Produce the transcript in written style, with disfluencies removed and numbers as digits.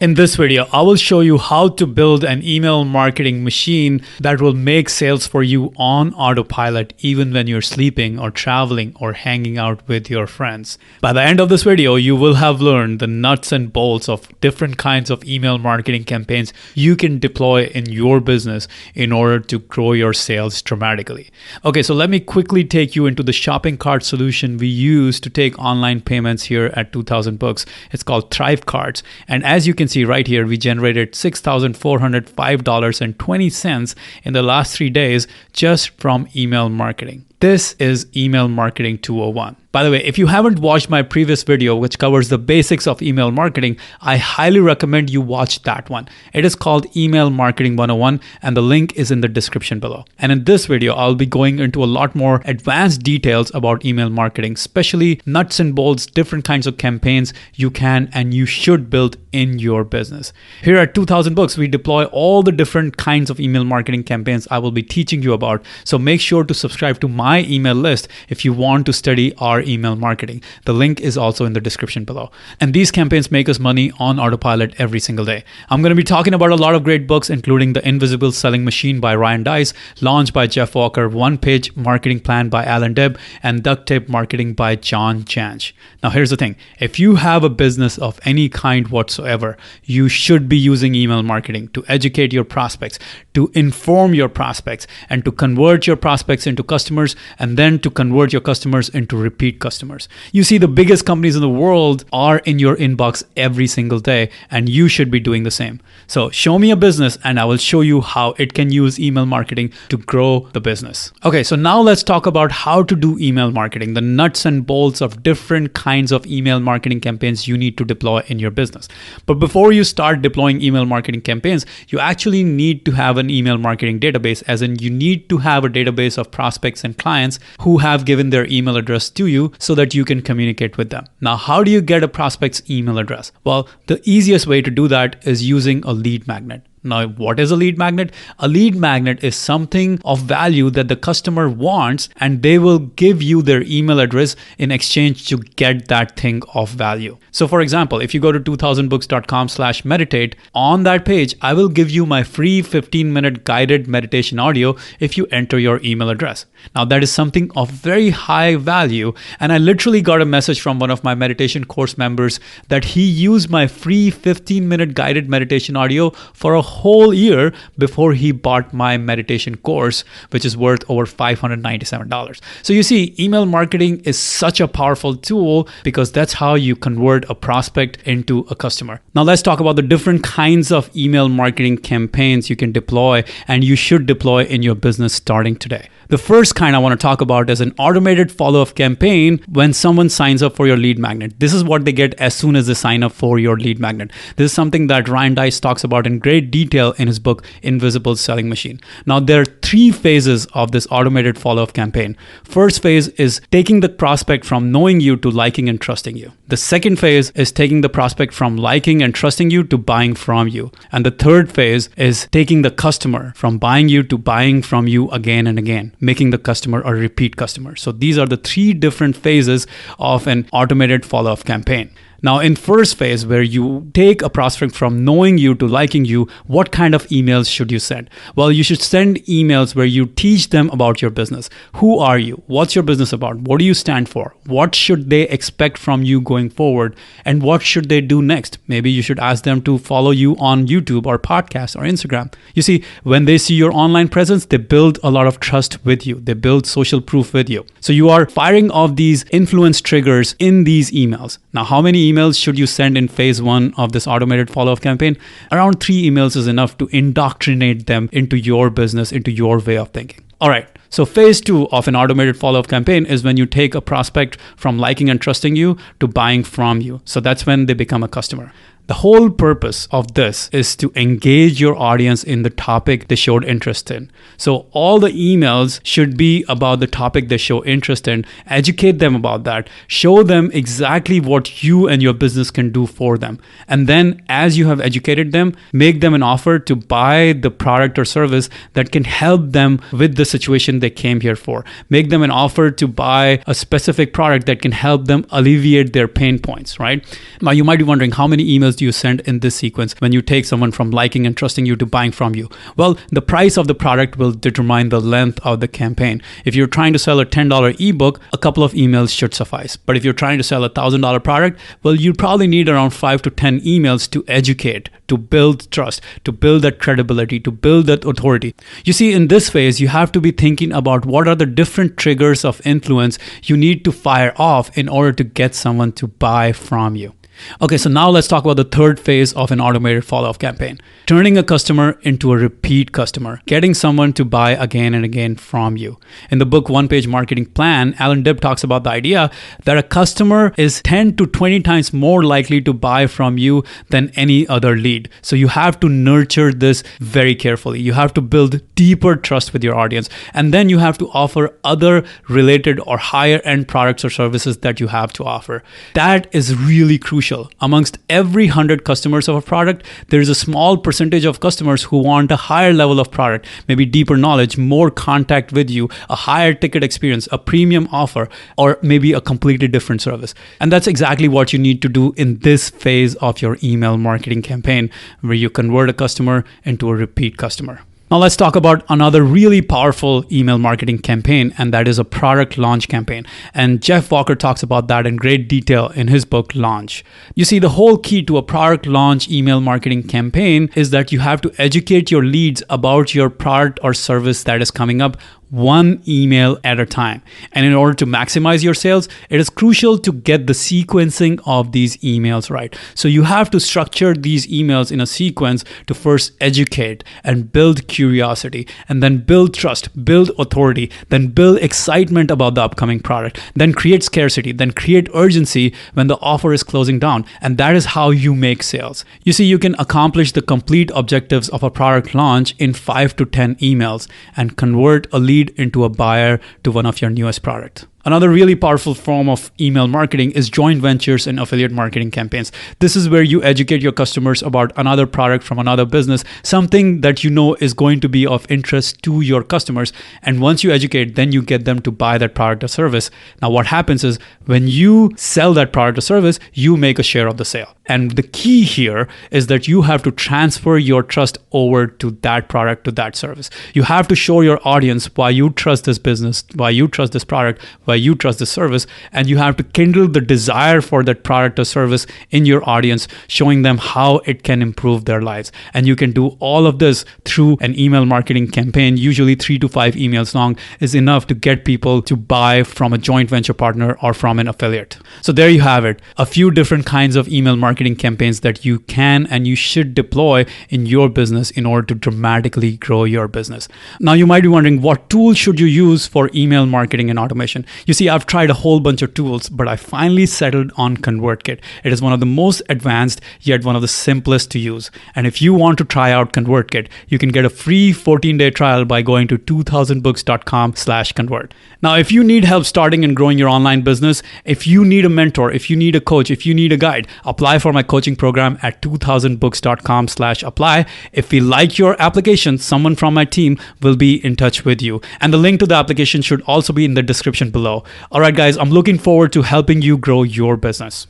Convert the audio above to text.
In this video, I will show you how to build an email marketing machine that will make sales for you on autopilot even when you're sleeping or traveling or hanging out with your friends. By the end of this video, you will have learned the nuts and bolts of different kinds of email marketing campaigns you can deploy in your business in order to grow your sales dramatically. Okay, so let me quickly take you into the shopping cart solution we use to take online payments here at 2000 Books. It's called Thrive Cards. And as you can see right here, we generated $6,405.20 in the last 3 days just from email marketing. This is Email Marketing 201. By the way, if you haven't watched my previous video, which covers the basics of email marketing, I highly recommend you watch that one. It is called Email Marketing 101, and the link is in the description below. And in this video, I'll be going into a lot more advanced details about email marketing, especially nuts and bolts, different kinds of campaigns you can and you should build in your business. Here at 2000 Books, we deploy all the different kinds of email marketing campaigns I will be teaching you about. So make sure to subscribe to my email list if you want to study our email marketing. The link is also in the description below. And these campaigns make us money on autopilot every single day. I'm going to be talking about a lot of great books, including The Invisible Selling Machine by Ryan Deiss, Launch by Jeff Walker, One Page Marketing Plan by Alan Deb, and Duct Tape Marketing by John Jantsch. Now, here's the thing. If you have a business of any kind whatsoever, you should be using email marketing to educate your prospects, to inform your prospects, and to convert your prospects into customers, and then to convert your customers into repeat customers. You see, the biggest companies in the world are in your inbox every single day, and you should be doing the same. So show me a business and I will show you how it can use email marketing to grow the business. Okay, so now let's talk about how to do email marketing, the nuts and bolts of different kinds of email marketing campaigns you need to deploy in your business. But before you start deploying email marketing campaigns, you actually need to have an email marketing database, as in you need to have a database of prospects and clients who have given their email address to you so that you can communicate with them. Now, how do you get a prospect's email address? Well, the easiest way to do that is using a lead magnet. Now, what is a lead magnet? A lead magnet is something of value that the customer wants, and they will give you their email address in exchange to get that thing of value. So for example, if you go to 2000books.com/meditate, on that page, I will give you my free 15-minute guided meditation audio if you enter your email address. Now, that is something of very high value. And I literally got a message from one of my meditation course members that he used my free 15-minute guided meditation audio for a whole year before he bought my meditation course, which is worth over $597. So you see, email marketing is such a powerful tool because that's how you convert a prospect into a customer. Now let's talk about the different kinds of email marketing campaigns you can deploy and you should deploy in your business starting today. The first kind I want to talk about is an automated follow-up campaign when someone signs up for your lead magnet. This is what they get as soon as they sign up for your lead magnet. This is something that Ryan Deiss talks about in great detail in his book, Invisible Selling Machine. Now, there are 3 phases of this automated follow-up campaign. First phase is taking the prospect from knowing you to liking and trusting you. The second phase is taking the prospect from liking and trusting you to buying from you. And the third phase is taking the customer from buying you to buying from you again and again, making the customer a repeat customer. So these are the 3 different phases of an automated follow-up campaign. Now, in first phase, where you take a prospect from knowing you to liking you, what kind of emails should you send? Well, you should send emails where you teach them about your business. Who are you? What's your business about? What do you stand for? What should they expect from you going forward? And what should they do next? Maybe you should ask them to follow you on YouTube or podcast or Instagram. You see, when they see your online presence, they build a lot of trust with you. They build social proof with you. So you are firing off these influence triggers in these emails. Now, how many emails should you send in phase 1 of this automated follow-up campaign? Around 3 emails is enough to indoctrinate them into your business, into your way of thinking. All right. So phase 2 of an automated follow-up campaign is when you take a prospect from liking and trusting you to buying from you. So that's when they become a customer. The whole purpose of this is to engage your audience in the topic they showed interest in. So all the emails should be about the topic they show interest in. Educate them about that. Show them exactly what you and your business can do for them. And then as you have educated them, make them an offer to buy the product or service that can help them with the situation they came here for. Make them an offer to buy a specific product that can help them alleviate their pain points, right? Now you might be wondering, how many emails do you send in this sequence when you take someone from liking and trusting you to buying from you? Well, the price of the product will determine the length of the campaign. If you're trying to sell a $10 ebook, a couple of emails should suffice. But if you're trying to sell a $1,000 product, well, you probably need around 5 to 10 emails to educate, to build trust, to build that credibility, to build that authority. You see, in this phase, you have to be thinking about what are the different triggers of influence you need to fire off in order to get someone to buy from you. Okay, so now let's talk about the third phase of an automated follow-up campaign. Turning a customer into a repeat customer, getting someone to buy again and again from you. In the book One Page Marketing Plan, Alan Dibb talks about the idea that a customer is 10 to 20 times more likely to buy from you than any other lead. So you have to nurture this very carefully. You have to build deeper trust with your audience. And then you have to offer other related or higher end products or services that you have to offer. That is really crucial. Amongst every 100 customers of a product, there is a small percentage of customers who want a higher level of product, maybe deeper knowledge, more contact with you, a higher ticket experience, a premium offer, or maybe a completely different service. And that's exactly what you need to do in this phase of your email marketing campaign, where you convert a customer into a repeat customer. Now let's talk about another really powerful email marketing campaign, and that is a product launch campaign. And Jeff Walker talks about that in great detail in his book, Launch. You see, the whole key to a product launch email marketing campaign is that you have to educate your leads about your product or service that is coming up one email at a time. And in order to maximize your sales, it is crucial to get the sequencing of these emails right. So you have to structure these emails in a sequence to first educate and build curiosity, and then build trust, build authority, then build excitement about the upcoming product, then create scarcity, then create urgency when the offer is closing down. And that is how you make sales. You see, you can accomplish the complete objectives of a product launch in 5 to 10 emails and convert a lead into a buyer to one of your newest products. Another really powerful form of email marketing is joint ventures and affiliate marketing campaigns. This is where you educate your customers about another product from another business, something that you know is going to be of interest to your customers. And once you educate, then you get them to buy that product or service. Now, what happens is when you sell that product or service, you make a share of the sale. And the key here is that you have to transfer your trust over to that product, to that service. You have to show your audience why you trust this business, why you trust this product, why you trust the service, and you have to kindle the desire for that product or service in your audience, showing them how it can improve their lives. And you can do all of this through an email marketing campaign. Usually 3 to 5 emails long is enough to get people to buy from a joint venture partner or from an affiliate. So there you have it, a few different kinds of email marketing campaigns that you can and you should deploy in your business in order to dramatically grow your business. Now you might be wondering, what tools should you use for email marketing and automation? You see, I've tried a whole bunch of tools, but I finally settled on ConvertKit. It is one of the most advanced, yet one of the simplest to use. And if you want to try out ConvertKit, you can get a free 14-day trial by going to 2000books.com/convert. Now, if you need help starting and growing your online business, if you need a mentor, if you need a coach, if you need a guide, apply for my coaching program at 2000books.com/apply. If we like your application, someone from my team will be in touch with you. And the link to the application should also be in the description below. All right, guys, I'm looking forward to helping you grow your business.